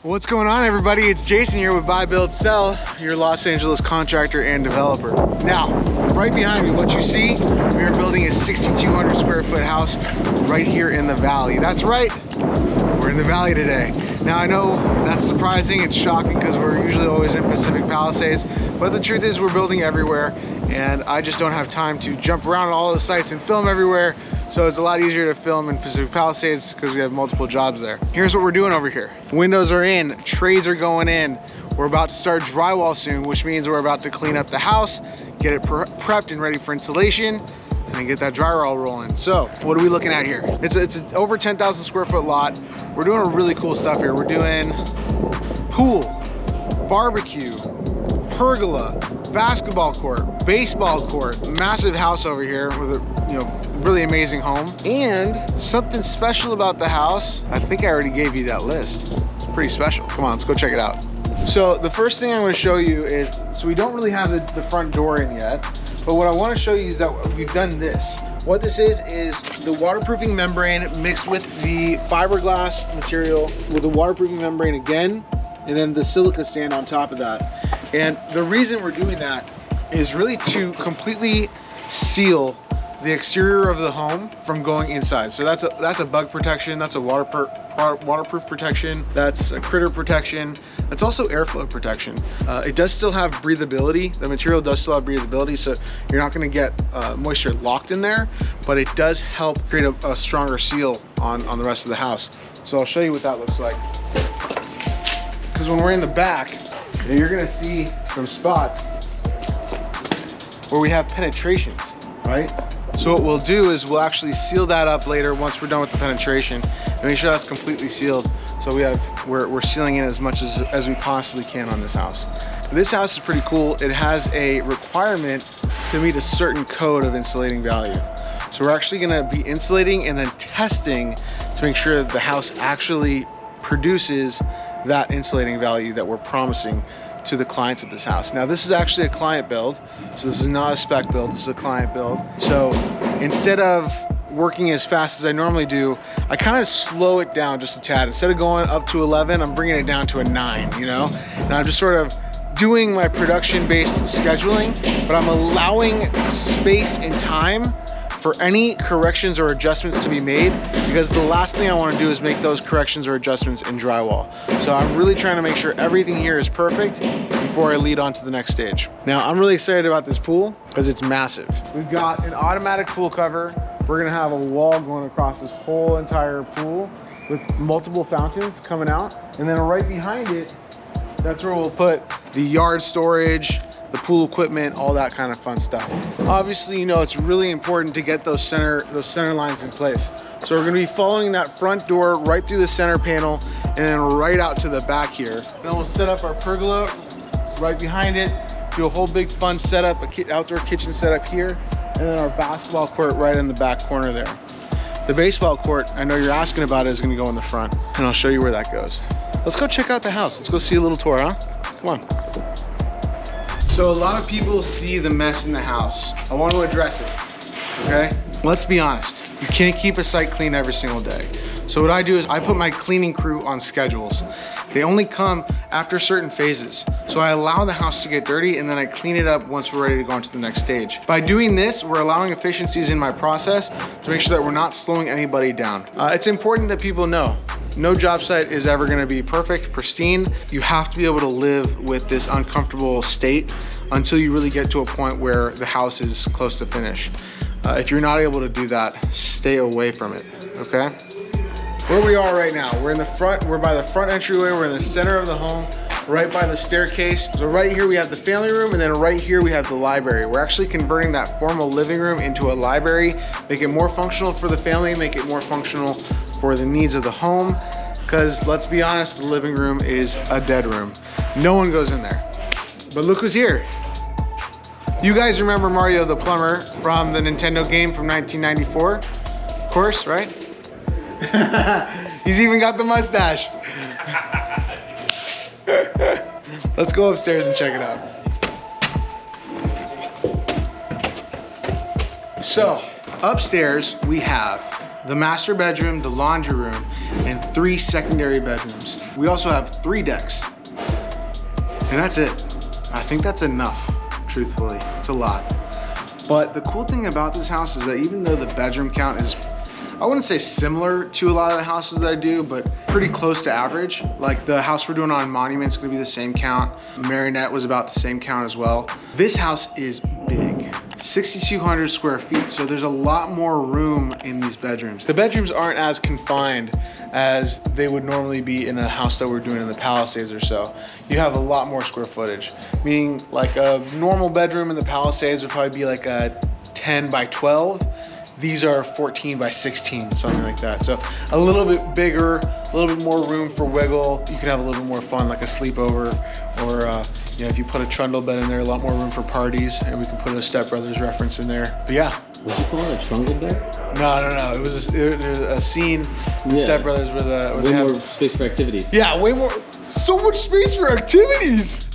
What's going on, everybody? It's Jason here with Buy, Build, Sell, your Los Angeles contractor and developer. Now, right behind me, what you see, we are building a 6,200 square foot house right here in the valley. That's right, we're in the valley today. Now, I know that's surprising, it's shocking because we're usually always in Pacific Palisades, but the truth is we're building everywhere, and I just don't have time to jump around all the sites and film everywhere. So it's a lot easier to film in Pacific Palisades because we have multiple jobs there. Here's what we're doing over here. Windows are in, trays are going in. We're about to start drywall soon, which means we're about to clean up the house, get it prepped and ready for installation, and then get that drywall rolling. So what are we looking at here? It's an over 10,000 square foot lot. We're doing really cool stuff here. We're doing pool, barbecue, pergola, basketball court, baseball court, massive house over here with a really amazing home. And something special about the house, I think I already gave you that list. It's pretty special. Come on, let's go check it out. So the first thing I'm going to show you is, so we don't really have the front door in yet, but what I want to show you is that we've done this. What this is the waterproofing membrane mixed with the fiberglass material with the waterproofing membrane again, and then the silica sand on top of that. And the reason we're doing that is really to completely seal the exterior of the home from going inside. So that's a bug protection, that's a waterproof protection, that's a critter protection, that's also airflow protection. It does still have breathability. The material does still have breathability, so you're not gonna get moisture locked in there, but it does help create a stronger seal on the rest of the house. So I'll show you what that looks like. Because when we're in the back, you're gonna see some spots where we have penetrations, right? So what we'll do is we'll actually seal that up later once we're done with the penetration and make sure that's completely sealed. So we're sealing in as much as we possibly can on this house. This house is pretty cool. It has a requirement to meet a certain code of insulating value. So we're actually gonna be insulating and then testing to make sure that the house actually produces that insulating value that we're promising to the clients of this house. Now, this is actually a client build, so this is not a spec build, this is a client build. So instead of working as fast as I normally do, I kind of slow it down just a tad. Instead of going up to 11, I'm bringing it down to a 9, you know? And I'm just sort of doing my production-based scheduling, but I'm allowing space and time for any corrections or adjustments to be made, because the last thing I want to do is make those corrections or adjustments in drywall. So I'm really trying to make sure everything here is perfect before I lead on to the next stage. Now, I'm really excited about this pool because it's massive. We've got an automatic pool cover. We're gonna have a wall going across this whole entire pool with multiple fountains coming out. And then right behind it, that's where we'll put the yard storage, the pool equipment, all that kind of fun stuff. Obviously, you know, it's really important to get those center lines in place. So we're gonna be following that front door right through the center panel and then right out to the back here. Then we'll set up our pergola right behind it, do a whole big fun setup, outdoor kitchen setup here, and then our basketball court right in the back corner there. The baseball court, I know you're asking about it, is gonna go in the front, and I'll show you where that goes. Let's go check out the house. Let's go see a little tour, huh? Come on. So a lot of people see the mess in the house. I want to address it, okay? Let's be honest, you can't keep a site clean every single day. So what I do is I put my cleaning crew on schedules. They only come after certain phases. So I allow the house to get dirty and then I clean it up once we're ready to go on to the next stage. By doing this, we're allowing efficiencies in my process to make sure that we're not slowing anybody down. It's important that people know no job site is ever gonna be perfect, pristine. You have to be able to live with this uncomfortable state until you really get to a point where the house is close to finish. If you're not able to do that, stay away from it, okay? Where we are right now, we're in the front, we're by the front entryway, we're in the center of the home, right by the staircase. So right here we have the family room, and then right here we have the library. We're actually converting that formal living room into a library, make it more functional for the family, make it more functional for the needs of the home, because let's be honest, the living room is a dead room. No one goes in there. But look who's here. You guys remember Mario the Plumber from the Nintendo game from 1994? Of course, right? He's even got the mustache. Let's go upstairs and check it out. So, upstairs we have the master bedroom, the laundry room, and 3 secondary bedrooms. We also have 3 decks. And that's it. I think that's enough, truthfully. It's a lot. But the cool thing about this house is that even though the bedroom count is, I wouldn't say similar to a lot of the houses that I do, but pretty close to average. Like the house we're doing on Monument's gonna be the same count. Marionette was about the same count as well. This house is big, 6,200 square feet. So there's a lot more room in these bedrooms. The bedrooms aren't as confined as they would normally be in a house that we're doing in the Palisades or so. You have a lot more square footage, meaning like a normal bedroom in the Palisades would probably be like a 10 by 12. These are 14 by 16, something like that. So a little bit bigger, a little bit more room for wiggle. You can have a little bit more fun, like a sleepover, or you know, if you put a trundle bed in there, a lot more room for parties, and we can put a Step Brothers reference in there. But yeah. Would you call it a trundle bed? No. It was a scene in Step Brothers with way more space for activities. Yeah, way more. So much space for activities.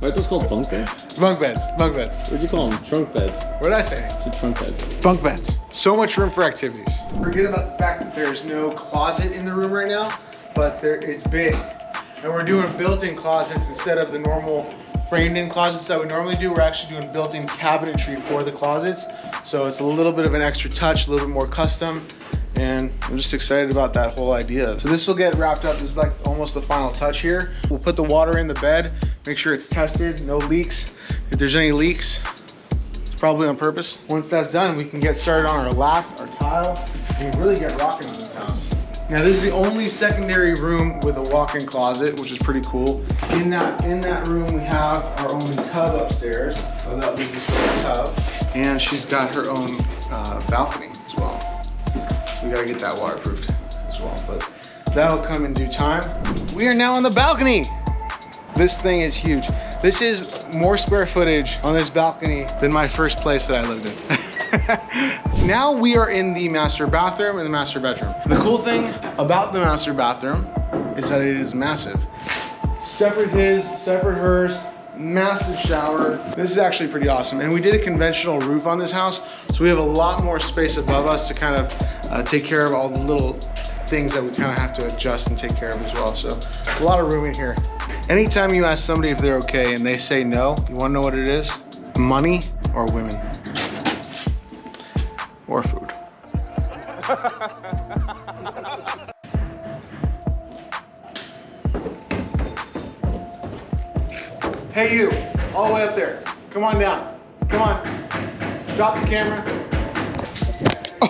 Aren't those called bunk beds? Bunk beds. What'd you call them? Trunk beds. What did I say? It's trunk beds. Bunk beds. So much room for activities. Forget about the fact that there's no closet in the room right now, but it's big. And we're doing built-in closets instead of the normal framed-in closets that we normally do. We're actually doing built-in cabinetry for the closets. So it's a little bit of an extra touch, a little bit more custom. And I'm just excited about that whole idea. So this will get wrapped up. This is like almost the final touch here. We'll put the water in the bed, make sure it's tested, no leaks. If there's any leaks, it's probably on purpose. Once that's done, we can get started on our lath, our tile, and really get rocking on this house. Now this is the only secondary room with a walk-in closet, which is pretty cool. In that room, we have our own tub upstairs. So that leads us to the tub. And she's got her own balcony as well. We gotta get that waterproofed as well, but that'll come in due time. We are now on the balcony. This thing is huge. This is more square footage on this balcony than my first place that I lived in. Now we are in the master bathroom and the master bedroom. The cool thing about the master bathroom is that it is massive. Separate his, separate hers, massive shower. This is actually pretty awesome. And we did a conventional roof on this house, so we have a lot more space above us to kind of take care of all the little things that we kind of have to adjust and take care of as well. So a lot of room in here. Anytime you ask somebody if they're okay and they say no, you wanna know what it is? Money or women? Or food. Hey you, all the way up there. Come on down, come on. Drop the camera.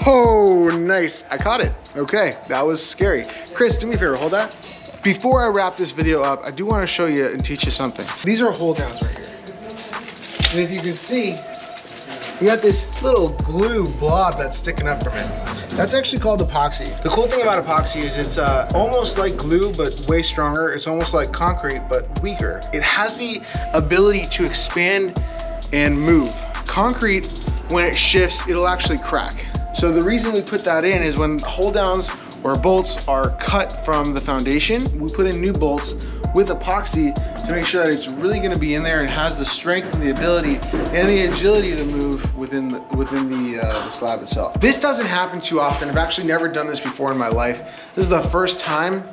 Oh, nice, I caught it. Okay, that was scary. Chris, do me a favor, hold that. Before I wrap this video up, I do wanna show you and teach you something. These are hold downs right here. And if you can see, you got this little glue blob that's sticking up from it. That's actually called epoxy. The cool thing about epoxy is it's almost like glue, but way stronger. It's almost like concrete, but weaker. It has the ability to expand and move. Concrete, when it shifts, it'll actually crack. So the reason we put that in is when hold downs or bolts are cut from the foundation, we put in new bolts with epoxy to make sure that it's really gonna be in there and has the strength and the ability and the agility to move within the slab itself. This doesn't happen too often. I've actually never done this before in my life. This is the first time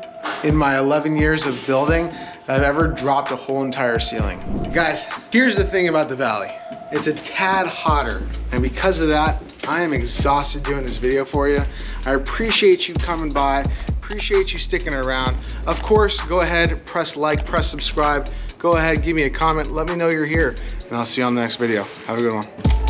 in my 11 years of building that I've ever dropped a whole entire ceiling. Guys, here's the thing about the Valley. It's a tad hotter, and because of that, I am exhausted doing this video for you. I appreciate you coming by, appreciate you sticking around. Of course, go ahead, press like, press subscribe. Go ahead, give me a comment, let me know you're here, and I'll see you on the next video. Have a good one.